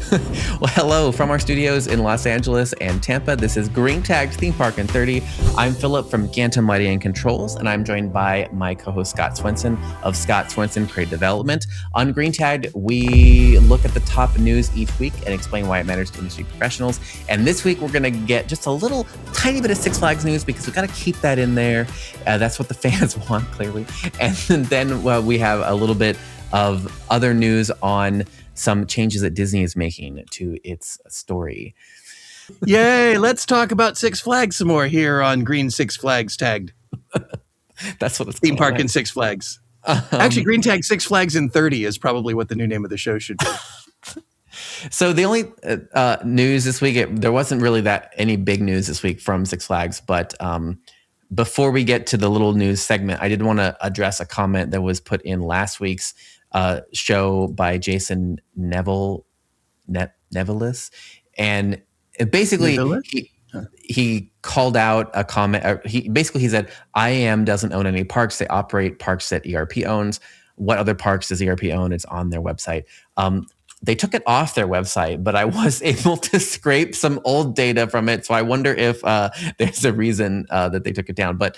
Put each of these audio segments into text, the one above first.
Well, hello from our studios in Los Angeles and Tampa. This is Green Tagged Theme Park in 30. I'm Philip from Gantom Mighty and Controls, and I'm joined by my co-host Scott Swenson of Scott Swenson Creative Development. On Green Tagged, we look at the top news each week and explain why it matters to industry professionals. And this week, we're going to get just a little tiny bit of Six Flags news because we've got to keep that in there. That's what the fans want, clearly. And then we have a little bit of other news on some changes that Disney is making to its story. Yay, let's talk about Six Flags some more here on Green Six Flags Tagged. That's what it's Theme called, Park right? in Six Flags. Actually, Green Tag Six Flags in 30 is probably what the new name of the show should be. So the only news this week, there wasn't really any big news this week from Six Flags, but before we get to the little news segment, I did want to address a comment that was put in last week's show by Jason Nevilis, and basically he called out a comment. He said, IAM doesn't own any parks; they operate parks that ERP owns. What other parks does ERP own? It's on their website. They took it off their website, but I was able to scrape some old data from it, so I wonder if there's a reason that they took it down. But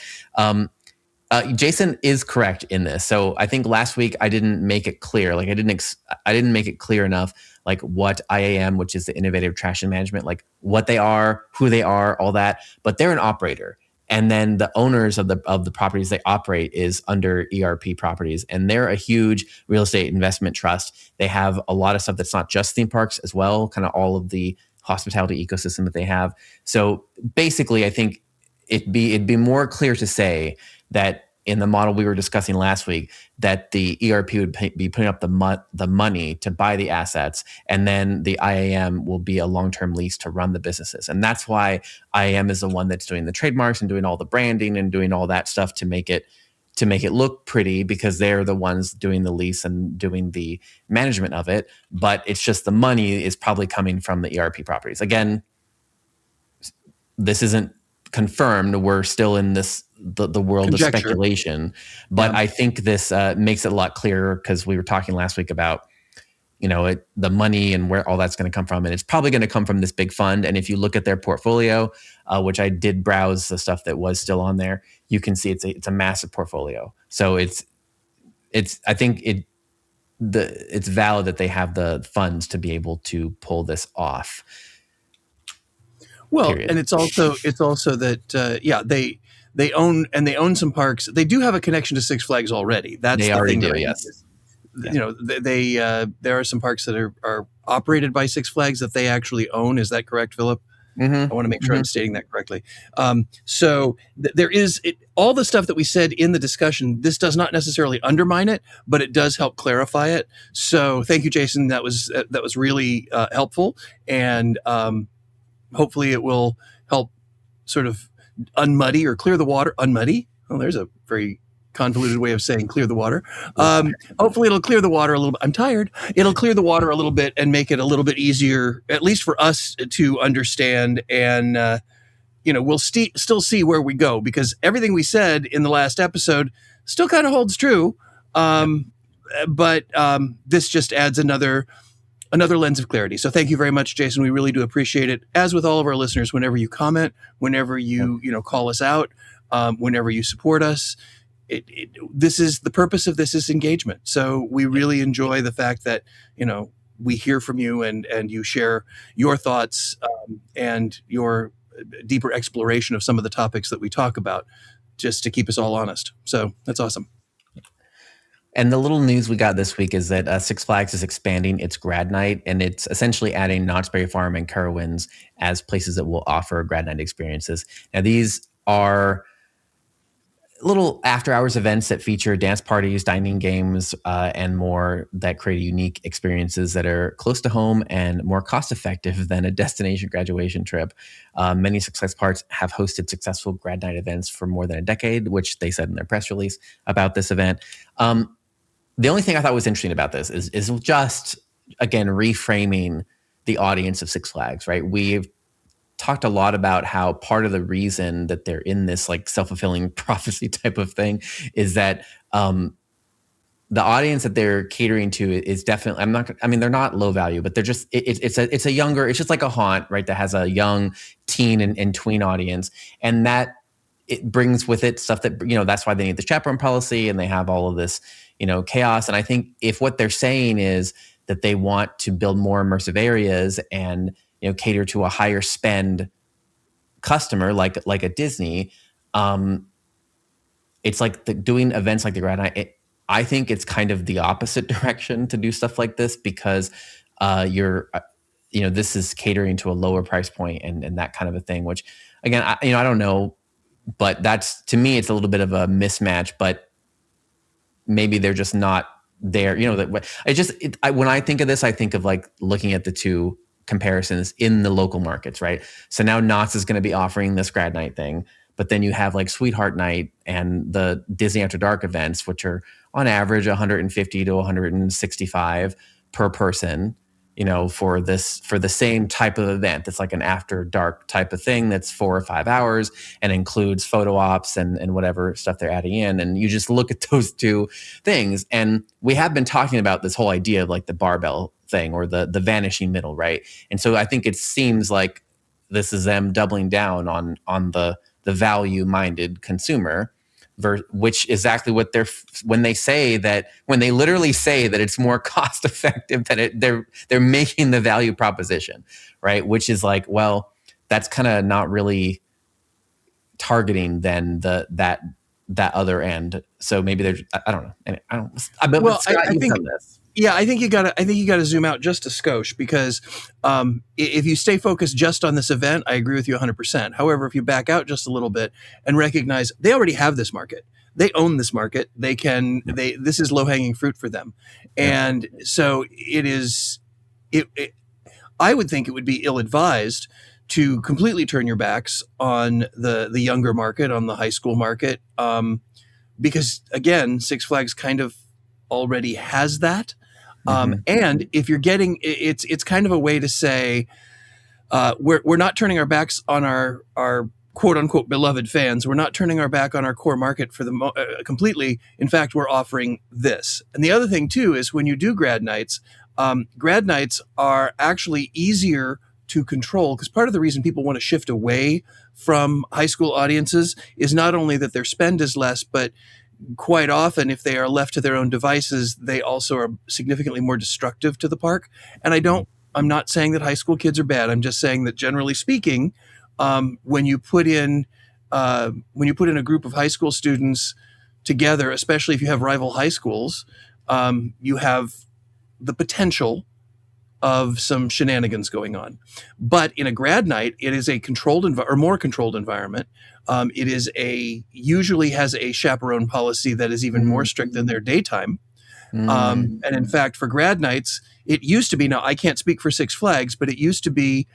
Jason is correct in this. So I think last week I didn't make it clear. Like I didn't make it clear enough. Like what IAM, which is the Innovative Trash and Management, like what they are, who they are, all that. But they're an operator, and then the owners of the properties they operate is under ERP Properties, and they're a huge real estate investment trust. They have a lot of stuff that's not just theme parks as well, kind of all of the hospitality ecosystem that they have. So basically, I think it'd be more clear to say that in the model we were discussing last week, that the ERP would be putting up the money to buy the assets, and then the IAM will be a long-term lease to run the businesses. And that's why IAM is the one that's doing the trademarks and doing all the branding and doing all that stuff to make it look pretty, because they're the ones doing the lease and doing the management of it. But it's just the money is probably coming from the ERP Properties. Again, this isn't confirmed. We're still in the world of speculation, but I think this makes it a lot clearer, because we were talking last week about the money and where all that's going to come from, and it's probably going to come from this big fund. And if you look at their portfolio, which I did browse the stuff that was still on there, you can see it's a massive portfolio. So it's valid that they have the funds to be able to pull this off. Well, period. And it's also that they own some parks. They do have a connection to Six Flags already. That's they the already thing. Do, yes. There are some parks that are operated by Six Flags that they actually own. Is that correct, Philip? Mm-hmm. I want to make sure I'm stating that correctly. So there is all the stuff that we said in the discussion. This does not necessarily undermine it, but it does help clarify it. So thank you, Jason. That was really helpful, and hopefully it will help sort of unmuddy or clear the water. Unmuddy? Oh, there's a very convoluted way of saying clear the water. Hopefully it'll clear the water a little bit. I'm tired. It'll clear the water a little bit and make it a little bit easier, at least for us to understand. And, we'll still see where we go, because everything we said in the last episode still kind of holds true. But this just adds another lens of clarity. So thank you very much, Jason. We really do appreciate it. As with all of our listeners, whenever you comment, whenever you call us out, whenever you support us, this is the purpose of this is engagement. So we really enjoy the fact that we hear from you and you share your thoughts and your deeper exploration of some of the topics that we talk about, just to keep us all honest. So that's awesome. And the little news we got this week is that Six Flags is expanding its Grad Nite, and it's essentially adding Knott's Berry Farm and Carowinds as places that will offer Grad Nite experiences. Now, these are little after-hours events that feature dance parties, dining games, and more, that create unique experiences that are close to home and more cost-effective than a destination graduation trip. Many Six Flags parks have hosted successful Grad Nite events for more than a decade, which they said in their press release about this event. The only thing I thought was interesting about this is just, again, reframing the audience of Six Flags, right? We've talked a lot about how part of the reason that they're in this like self-fulfilling prophecy type of thing is that the audience that they're catering to is definitely, I mean, they're not low value, but they're just, it's a younger, it's just like a haunt, right? That has a young teen and tween audience. And that it brings with it stuff that, that's why they need the chaperone policy and they have all of this, chaos. And I think if what they're saying is that they want to build more immersive areas and, cater to a higher spend customer, like a Disney, it's like doing events like the Grad Nite. I think it's kind of the opposite direction to do stuff like this, because this is catering to a lower price point and that kind of a thing, which again, I don't know, but that's, to me, it's a little bit of a mismatch, but maybe they're just not there. When I think of this, I think of like looking at the two comparisons in the local markets, right? So now Knott's is going to be offering this Grad Nite thing, but then you have like Sweetheart Night and the Disney After Dark events, which are on average 150 to 165 per person, for the same type of event. That's like an after dark type of thing that's 4 or 5 hours and includes photo ops and whatever stuff they're adding in. And you just look at those two things. And we have been talking about this whole idea of like the barbell thing or the vanishing middle, right? And so I think it seems like this is them doubling down on the value-minded consumer, which is exactly what when they literally say that it's more cost effective, that they're making the value proposition, right? Which is like, well, that's kind of not really targeting then that other end. So maybe they're, I don't know. I think this. Yeah, I think you gotta zoom out just a skosh, because if you stay focused just on this event, I agree with you 100%. However, if you back out just a little bit and recognize they already have this market, they own this market, this is low hanging fruit for them, and so I would think it would be ill advised to completely turn your backs on the younger market, on the high school market, because again, Six Flags kind of already has that. And if you're getting, it's kind of a way to say, we're not turning our backs on our quote unquote beloved fans. We're not turning our back on our core market for completely. In fact, we're offering this. And the other thing too is when you do Grad Nites are actually easier to control, because part of the reason people want to shift away from high school audiences is not only that their spend is less, but quite often, if they are left to their own devices, they also are significantly more destructive to the park. And I'm not saying that high school kids are bad. I'm just saying that generally speaking, when you put in a group of high school students together, especially if you have rival high schools, you have the potential of some shenanigans going on. But in a Grad Nite, it is a controlled or more controlled environment. It usually has a chaperone policy that is even more strict than their daytime. And in fact, for Grad Nites, it used to be, now I can't speak for Six Flags, but it used to be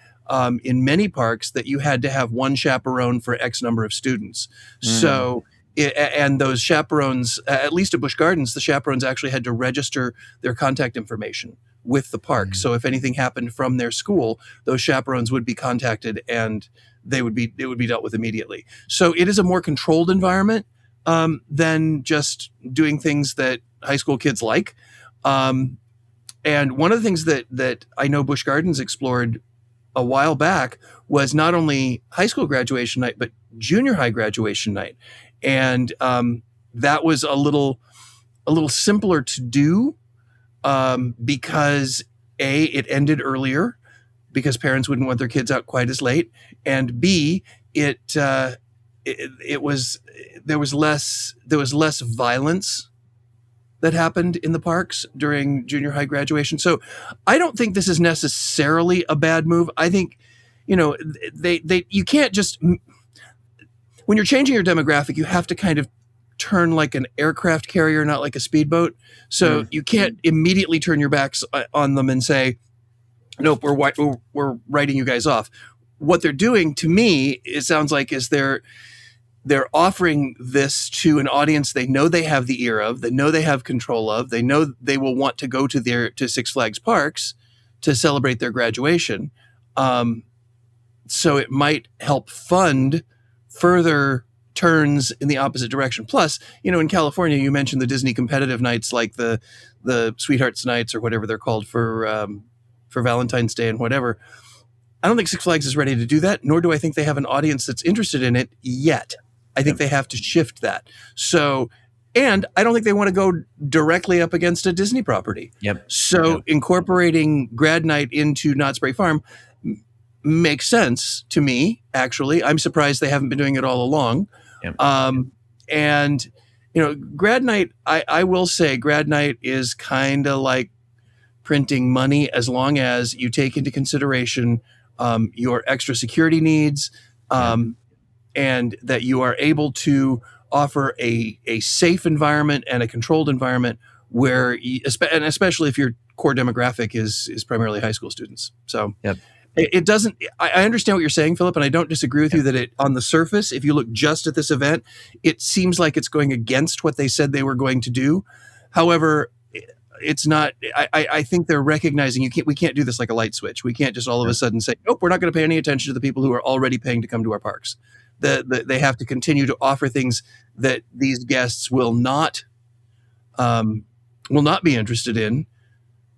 in many parks that you had to have one chaperone for X number of students. So, and those chaperones, at least at Busch Gardens, the chaperones actually had to register their contact information with the park. So if anything happened from their school, those chaperones would be contacted and it would be dealt with immediately. So it is a more controlled environment than just doing things that high school kids like. And one of the things that I know Busch Gardens explored a while back was not only high school graduation night, but junior high graduation night. And that was a little simpler to do because it ended earlier because parents wouldn't want their kids out quite as late, and B, there was less violence that happened in the parks during junior high graduation. So I don't think this is necessarily a bad move. I think, you can't just, when you're changing your demographic, you have to kind of turn like an aircraft carrier, not like a speedboat. So you can't immediately turn your backs on them and say, nope, we're writing you guys off. What they're doing, to me, it sounds like, is they're offering this to an audience they know they have the ear of, they know they have control of, they know they will want to go to Six Flags parks to celebrate their graduation. So it might help fund further turns in the opposite direction. Plus, in California, you mentioned the Disney competitive nights, like the Sweethearts Nights or whatever they're called for Valentine's Day and whatever. I don't think Six Flags is ready to do that, nor do I think they have an audience that's interested in it yet. I think they have to shift that. So, and I don't think they want to go directly up against a Disney property. So incorporating Grad Nite into Knott's Berry Farm makes sense to me, actually. I'm surprised they haven't been doing it all along. And, Grad Nite, I will say Grad Nite is kind of like printing money as long as you take into consideration your extra security needs, and that you are able to offer a safe environment and a controlled environment where, and especially if your core demographic is primarily high school students. So it doesn't, I understand what you're saying, Philip, and I don't disagree with you that it, on the surface, if you look just at this event, it seems like it's going against what they said they were going to do. However, it's not, I think they're recognizing we can't do this like a light switch. We can't just all of a sudden say, nope, we're not going to pay any attention to the people who are already paying to come to our parks. They have to continue to offer things that these guests will not be interested in,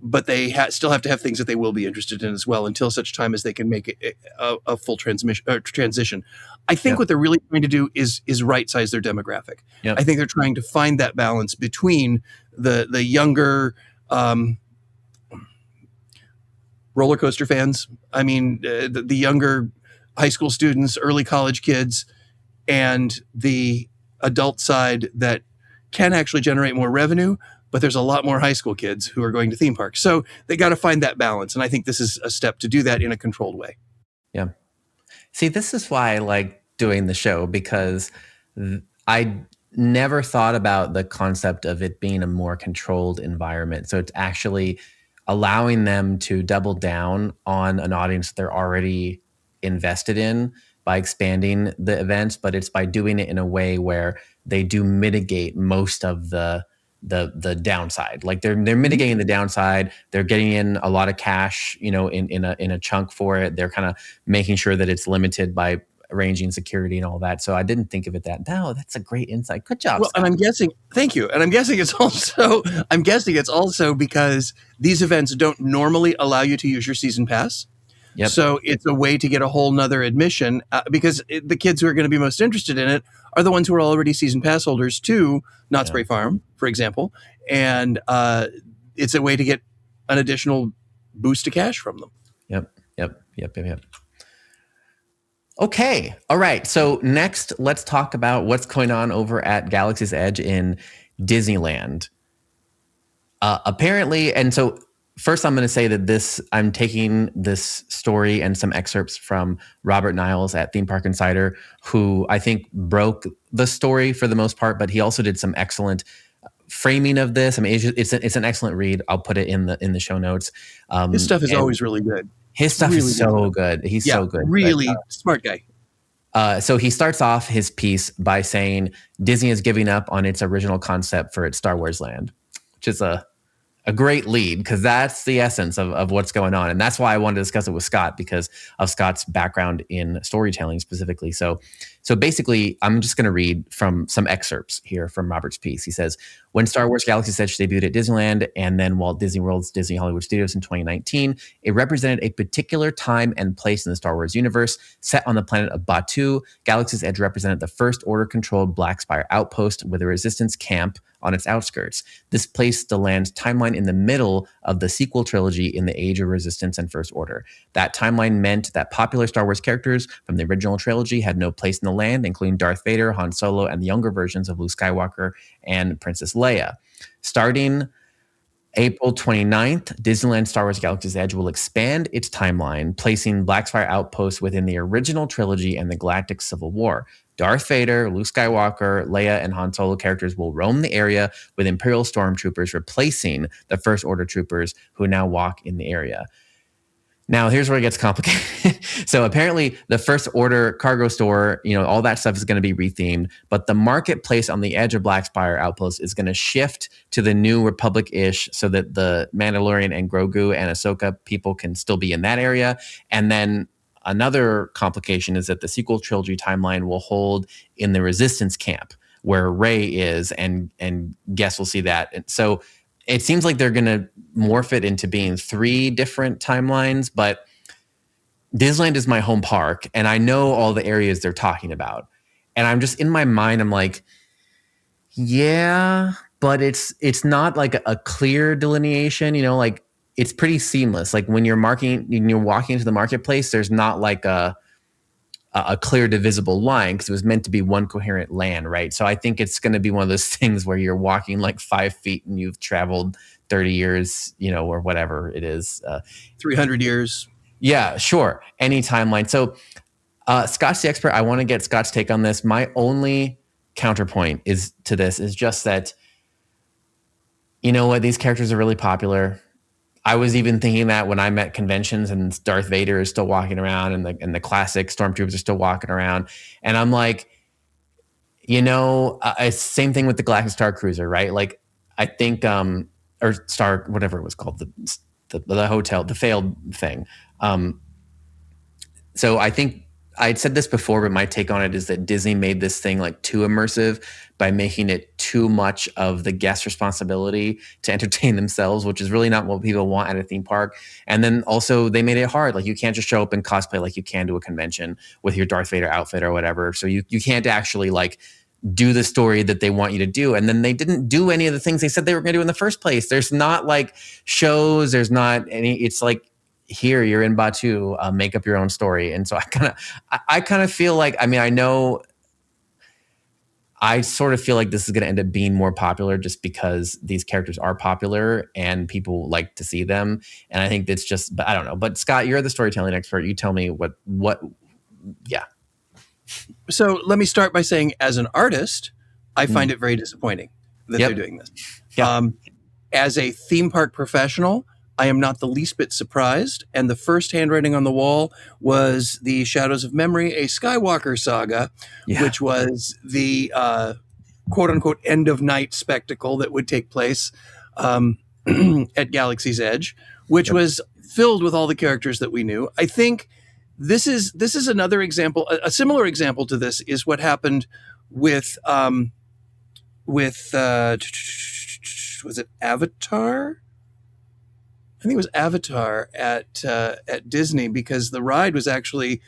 but they still have to have things that they will be interested in as well until such time as they can make it a full transition. I think what they're really trying to do is right size their demographic. I think they're trying to find that balance between the younger roller coaster fans. I mean, the younger high school students, early college kids, and the adult side that can actually generate more revenue, but there's a lot more high school kids who are going to theme parks. So they got to find that balance. And I think this is a step to do that in a controlled way. See, this is why I like doing the show, because I never thought about the concept of it being a more controlled environment. So it's actually allowing them to double down on an audience they're already invested in by expanding the events, but it's by doing it in a way where they do mitigate most of the downside. Like they're mitigating the downside. They're getting in a lot of cash, in a chunk for it. They're kind of making sure that it's limited by arranging security and all that. So I didn't think of it that. No, that's a great insight. Good job. Well, Scott. and I'm guessing, thank you. And I'm guessing it's also because these events don't normally allow you to use your season pass. So it's a way to get a whole nother admission because the kids who are going to be most interested in it are the ones who are already season pass holders to Knott's Berry Farm, for example. And it's a way to get an additional boost of cash from them. Yep. Okay. All right. So next, let's talk about what's going on over at Galaxy's Edge in Disneyland. Apparently, and so first I'm going to say that I'm taking this story and some excerpts from Robert Niles at Theme Park Insider, who I think broke the story for the most part, but he also did some excellent framing of this. I mean, it's an excellent read. I'll put it in the show notes. His stuff is always really good. His stuff really is so good. He's so good. Really smart guy. So he starts off his piece by saying Disney is giving up on its original concept for its Star Wars land, which is a great lead, because that's the essence of what's going on. And that's why I wanted to discuss it with Scott, because of Scott's background in storytelling specifically. So basically, I'm just going to read from some excerpts here from Robert's piece. He says, when Star Wars Galaxy's Edge debuted at Disneyland and then Walt Disney World's Disney Hollywood Studios in 2019, it represented a particular time and place in the Star Wars universe. Set on the planet of Batuu, Galaxy's Edge represented the First Order-controlled Black Spire Outpost with a resistance camp on its outskirts. This placed the land's timeline in the middle of the sequel trilogy in the Age of Resistance and First Order. That timeline meant that popular Star Wars characters from the original trilogy had no place in the land, including Darth Vader, Han Solo, and the younger versions of Luke Skywalker and Princess Leia. Starting April 29th, Disneyland Star Wars Galaxy's Edge will expand its timeline, placing Black Spire Outpost within the original trilogy and the Galactic Civil War. Darth Vader, Luke Skywalker, Leia, and Han Solo characters will roam the area, with Imperial stormtroopers replacing the First Order troopers who now walk in the area. Now, here's where it gets complicated. So apparently the First Order cargo store, all that stuff is going to be rethemed, but the marketplace on the edge of Black Spire Outpost is going to shift to the New Republic-ish so that the Mandalorian and Grogu and Ahsoka people can still be in that area. And then another complication is that the sequel trilogy timeline will hold in the Resistance camp where Rey is, and guests will see that. And so it seems like they're going to morph it into being 3 different timelines, but Disneyland is my home park, and I know all the areas they're talking about. And I'm just in my mind, I'm like, yeah, but it's not like a clear delineation, like it's pretty seamless. Like when you're walking into the marketplace, there's not like a clear divisible line because it was meant to be one coherent land, right? So I think it's going to be one of those things where you're walking like 5 feet and you've traveled 30 years, or whatever it is. 300 years. Yeah, sure. Any timeline. So Scott's the expert. I want to get Scott's take on this. My only counterpoint is just that, these characters are really popular. I was even thinking that when I'm at conventions and Darth Vader is still walking around and the classic stormtroopers are still walking around. And I'm like, same thing with the Galactic Star Cruiser, right? Like I think, or Star, whatever it was called, the hotel, the failed thing. So I think I'd said this before, but my take on it is that Disney made this thing like too immersive by making it too much of the guest responsibility to entertain themselves, which is really not what people want at a theme park. And then also they made it hard. Like you can't just show up and cosplay like you can to a convention with your Darth Vader outfit or whatever. So you can't actually like do the story that they want you to do. And then they didn't do any of the things they said they were going to do in the first place. There's not like shows. There's not any, it's like, here you're in Batuu, make up your own story. And so I kind of feel like, I sort of feel like this is going to end up being more popular just because these characters are popular and people like to see them. And I think that's just, but I don't know. But Scott, you're the storytelling expert. You tell me what, yeah. So let me start by saying, as an artist, I find it very disappointing that they're doing this. Yeah. As a theme park professional, I am not the least bit surprised. And the first handwriting on the wall was the Shadows of Memory, a Skywalker saga, which was the quote unquote end of night spectacle that would take place at Galaxy's Edge, which was filled with all the characters that we knew. I think this is another example. A similar example to this is what happened with was it Avatar? I think it was Avatar at Disney, because the ride was actually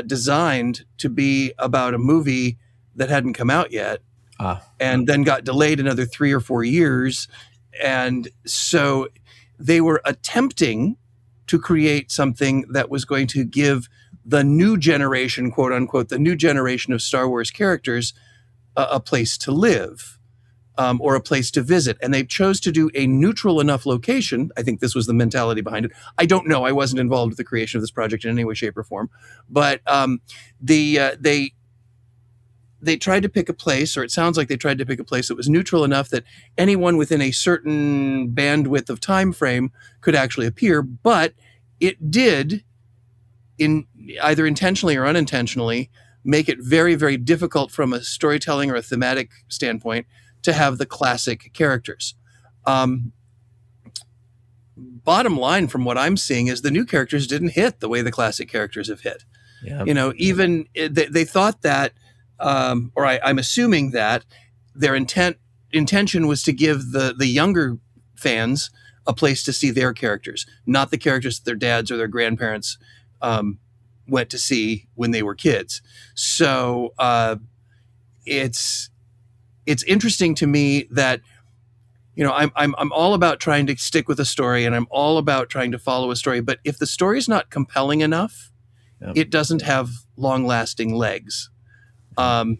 designed to be about a movie that hadn't come out yet, and then got delayed another 3 or 4 years. And so they were attempting to create something that was going to give the new generation, quote unquote, the new generation of Star Wars characters a place to live. Or a place to visit. And they chose to do a neutral enough location. I think this was the mentality behind it. I don't know. I wasn't involved with the creation of this project in any way, shape, or form. But they tried to pick a place, or it sounds like they tried to pick a place that was neutral enough that anyone within a certain bandwidth of time frame could actually appear. But it did, in either intentionally or unintentionally, make it very, very difficult from a storytelling or a thematic standpoint to have the classic characters. Bottom line, from what I'm seeing, is the new characters didn't hit the way the classic characters have hit. Yeah. Even they thought that, or I'm assuming that their intention was to give the younger fans a place to see their characters, not the characters that their dads or their grandparents went to see when they were kids. So it's interesting to me that, I'm all about trying to stick with a story, and I'm all about trying to follow a story. But if the story is not compelling enough, it doesn't have long-lasting legs. It's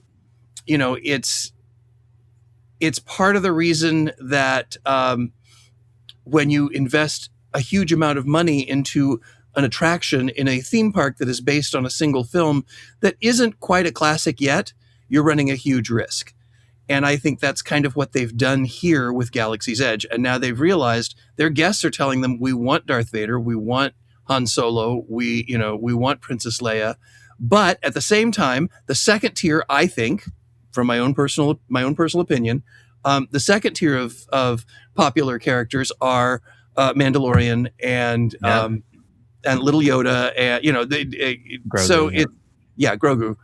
part of the reason that when you invest a huge amount of money into an attraction in a theme park that is based on a single film that isn't quite a classic yet, you're running a huge risk. And I think that's kind of what they've done here with Galaxy's Edge. And now they've realized their guests are telling them, we want Darth Vader, we want Han Solo, we want Princess Leia. But at the same time, the second tier, I think, from my own personal opinion, the second tier of popular characters are Mandalorian and Little Yoda, and so Grogu, Grogu.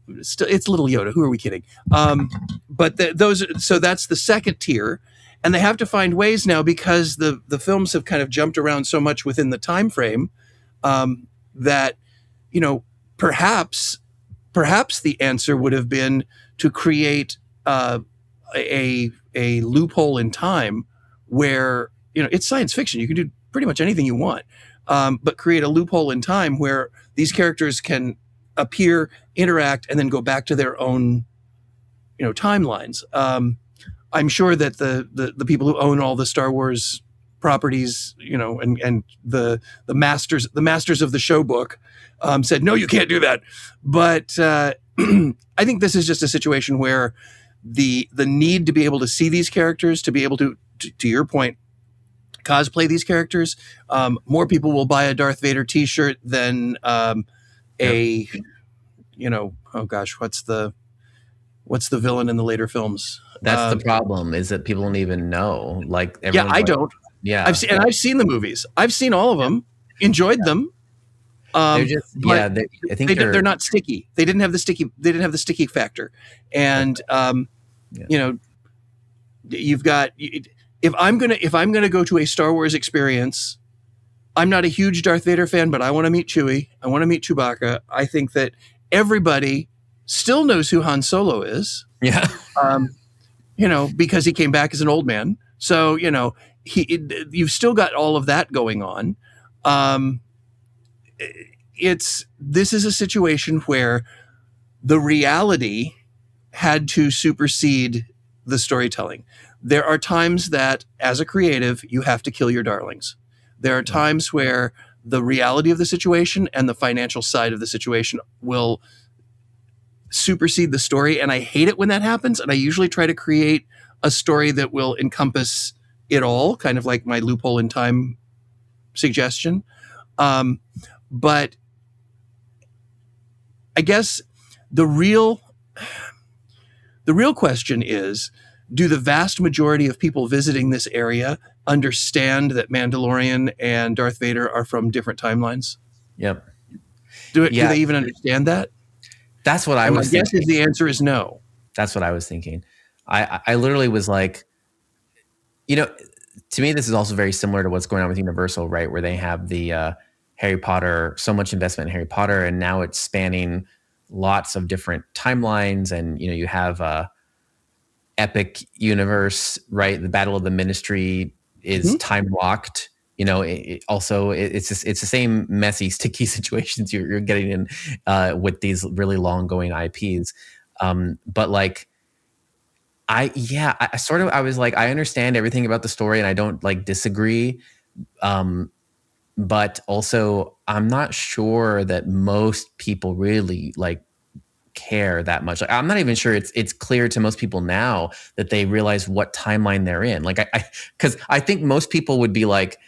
It's Little Yoda. Who are we kidding? But that's the second tier, and they have to find ways now, because the films have kind of jumped around so much within the time frame, that perhaps the answer would have been to create a loophole in time where it's science fiction. You can do pretty much anything you want, but create a loophole in time where these characters can appear, interact, and then go back to their own timelines. I'm sure that the people who own all the Star Wars properties, and the masters of the show book, said, no, you can't do that. But I think this is just a situation where the need to be able to see these characters, to be able to your point, cosplay these characters. More people will buy a Darth Vader T-shirt than oh gosh, what's the villain in the later films? That's the problem, is that people don't even know. Like, I don't. Yeah, I've seen the movies. I've seen all of them. Enjoyed them. They're just, I think they're not sticky. They didn't have the sticky factor. And you've got, if I'm gonna go to a Star Wars experience, I'm not a huge Darth Vader fan, but I want to meet Chewie. I want to meet Chewbacca. I think that everybody still knows who Han Solo is. Yeah. Because he came back as an old man. So, you've still got all of that going on. This is a situation where the reality had to supersede the storytelling. There are times that, as a creative, you have to kill your darlings. There are times where the reality of the situation and the financial side of the situation will supersede the story. And I hate it when that happens. And I usually try to create a story that will encompass it all, kind of like my loophole in time suggestion. But I guess the real question is, do the vast majority of people visiting this area understand that Mandalorian and Darth Vader are from different timelines? Yep. Do they even understand that? That's what I was thinking. My guess is the answer is no. That's what I was thinking. I literally was like, to me, this is also very similar to what's going on with Universal, right? Where they have the Harry Potter, so much investment in Harry Potter, and now it's spanning lots of different timelines. And, you have epic universe, right? The Battle of the Ministry is time locked. It's the same messy, sticky situations you're getting in with these really long going IPs. But like, I was like, I understand everything about the story and I don't like disagree. But also I'm not sure that most people really like care that much. Like, I'm not even sure it's clear to most people now that they realize what timeline they're in. Like because I think most people would be like,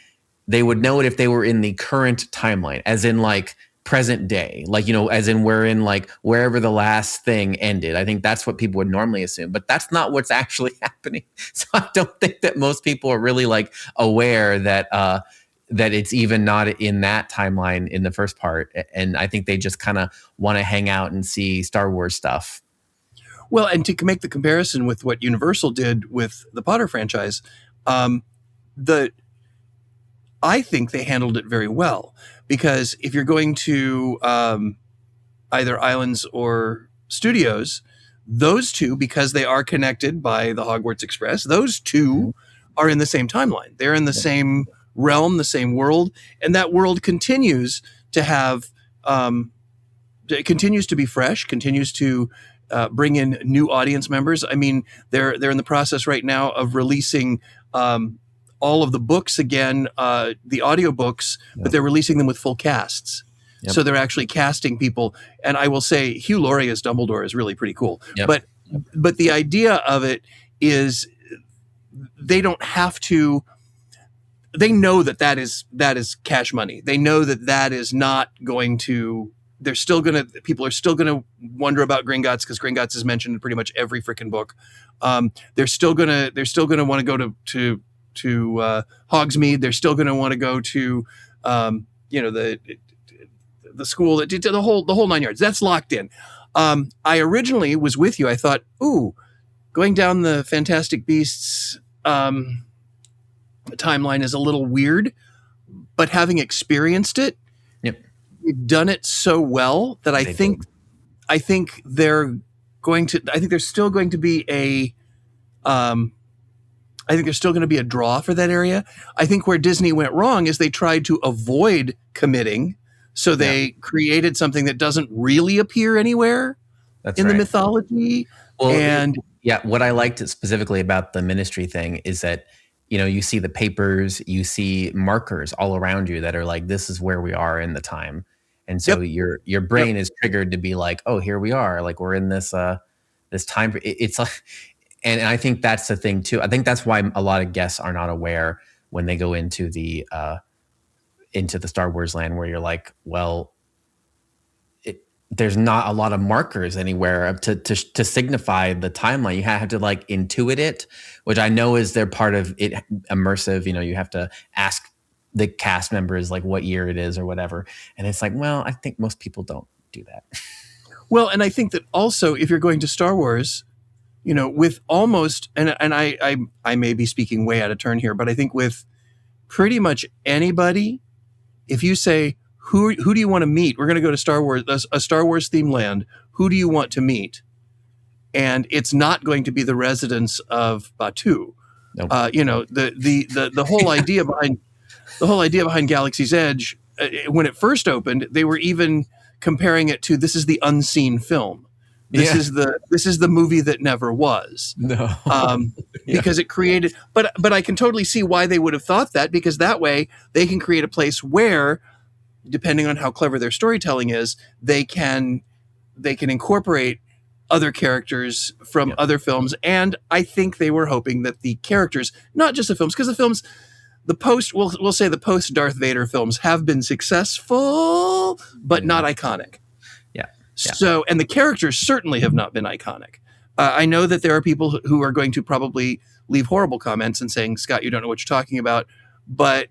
they would know it if they were in the current timeline, as in like present day, like, as in we're in like wherever the last thing ended. I think that's what people would normally assume, but that's not what's actually happening. So I don't think that most people are really like aware that it's even not in that timeline in the first part. And I think they just kind of want to hang out and see Star Wars stuff. Well, and to make the comparison with what Universal did with the Potter franchise, I think they handled it very well, because if you're going to either Islands or Studios, those two, because they are connected by the Hogwarts Express, those two are in the same timeline. They're in the same realm, the same world, and that world continues to have, it continues to be fresh, continues to bring in new audience members. I mean, they're in the process right now of releasing all of the books again, the audiobooks, but they're releasing them with full casts. Yep. So they're actually casting people. And I will say Hugh Laurie as Dumbledore is really pretty cool. Yep. But the idea of it is they don't have to, they know that is cash money. They know that is not going to, people are still going to wonder about Gringotts, because Gringotts is mentioned in pretty much every freaking book. They're still going to want to go to Hogsmeade. They're still going to want to go to the school that did the whole 9 yards. That's locked in. I originally was with you. I thought, ooh, going down the Fantastic Beasts timeline is a little weird, but having experienced it, Yep. we've done it so well that I think there's still going to be a draw for that area. I think where Disney went wrong is they tried to avoid committing, so they created something that doesn't really appear anywhere the mythology. Well, and what I liked specifically about the ministry thing is that, you see the papers, you see markers all around you that are like, this is where we are in the time. And so your brain is triggered to be like, oh, here we are. Like we're in this time. It's like, and I think that's the thing too. I think that's why a lot of guests are not aware when they go into the Star Wars land, where you're like, well, there's not a lot of markers anywhere to signify the timeline. You have to like intuit it, which I know is their part of it immersive. You have to ask the cast members like what year it is or whatever. And it's like, well, I think most people don't do that. Well, and I think that also if you're going to Star Wars, with almost, and I may be speaking way out of turn here, but I think with pretty much anybody, if you say, who do you want to meet? We're going to go to Star Wars, a Star Wars themed land. Who do you want to meet? And it's not going to be the residents of Batuu. Nope. The whole idea behind Galaxy's Edge, when it first opened, they were even comparing it to, this is the unseen film. This is the movie that never was. No. Because it created, but I can totally see why they would have thought that, because that way they can create a place where, depending on how clever their storytelling is, they can incorporate other characters from other films. And I think they were hoping that the characters, not just the films, because we'll say the post Darth Vader films have been successful, but not iconic. Yeah. So, and the characters certainly have not been iconic. I know that there are people who are going to probably leave horrible comments and saying, Scott, you don't know what you're talking about. But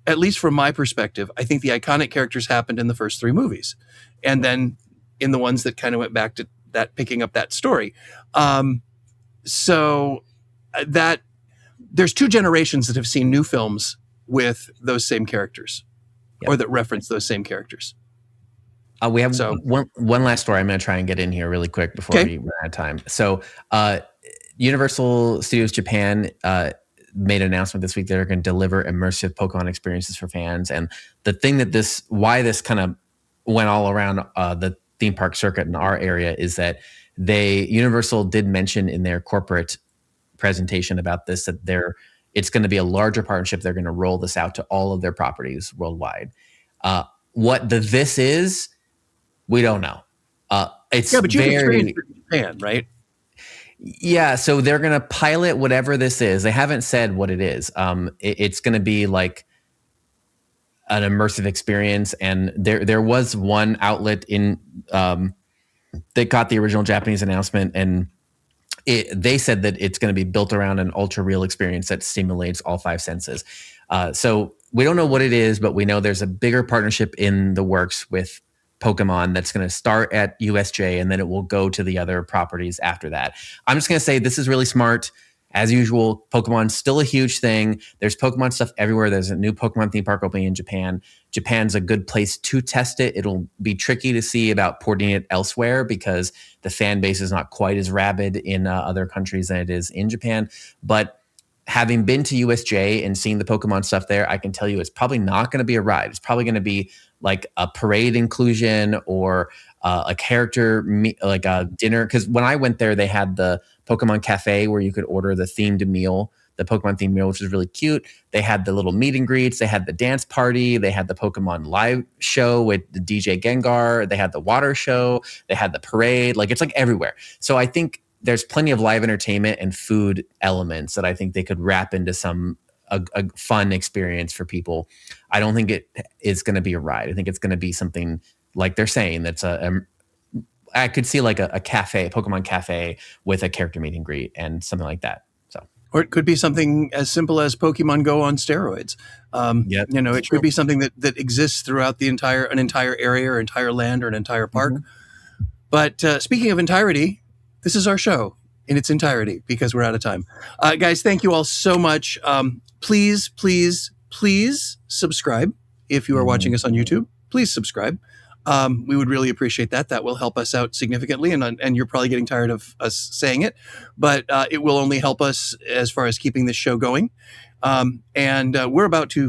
at least from my perspective, I think the iconic characters happened in the first three movies. And then in the ones that kind of went back to that, picking up that story. So that there's two generations that have seen new films with those same characters or that reference those same characters. We have one last story I'm going to try and get in here really quick before we run out of time. So Universal Studios Japan made an announcement this week that they're going to deliver immersive Pokemon experiences for fans. And the thing that why this kind of went all around the theme park circuit in our area is that Universal did mention in their corporate presentation about this that it's going to be a larger partnership. They're going to roll this out to all of their properties worldwide. What this is, we don't know. It's but you can experience it in Japan, right? Yeah, so they're going to pilot whatever this is. They haven't said what it is. It's going to be like an immersive experience, and there was one outlet in that got the original Japanese announcement, and they said that it's going to be built around an ultra real experience that stimulates all five senses. So we don't know what it is, but we know there's a bigger partnership in the works with Pokemon that's going to start at USJ, and then it will go to the other properties after that. I'm just going to say this is really smart. As usual, Pokemon's still a huge thing. There's Pokemon stuff everywhere. There's a new Pokemon theme park opening in Japan. Japan's a good place to test it. It'll be tricky to see about porting it elsewhere because the fan base is not quite as rabid in other countries than it is in Japan. But having been to USJ and seeing the Pokemon stuff there, I can tell you it's probably not going to be a ride. It's probably going to be like a parade inclusion or a character, like a dinner. Because when I went there, they had the Pokemon Cafe where you could order the themed meal, the Pokemon themed meal, which is really cute. They had the little meet and greets. They had the dance party. They had the Pokemon live show with the DJ Gengar. They had the water show. They had the parade. Like, it's like everywhere. So I think there's plenty of live entertainment and food elements that I think they could wrap into a fun experience for people. I don't think it is going to be a ride. I think it's going to be something like they're saying that's I could see like a cafe, a Pokemon cafe with a character meet and greet and something like that. So Or it could be something as simple as Pokemon Go on steroids. Yep, You know, that's it true. could be something that exists throughout an entire area or entire land or an entire park. But speaking of entirety, this is our show in its entirety because we're out of time. Guys, thank you all so much. Please, please, please subscribe if you are watching us on YouTube. Please subscribe. We would really appreciate that. That will help us out significantly. And you're probably getting tired of us saying it, but it will only help us as far as keeping this show going. And we're about to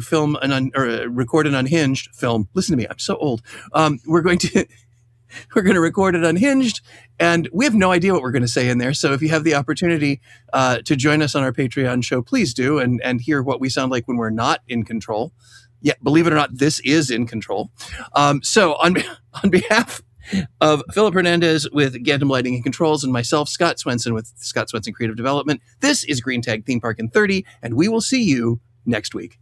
record an unhinged film. Listen to me, I'm so old. We're going to record it unhinged, and we have no idea what we're going to say in there. So if you have the opportunity to join us on our Patreon show, please do, and hear what we sound like when we're not in control. Yeah, believe it or not, this is in control. So on behalf of Philip Hernandez with Gantom Lighting and Controls and myself, Scott Swenson with Scott Swenson Creative Development, this is Green Tag Theme Park in 30, and we will see you next week.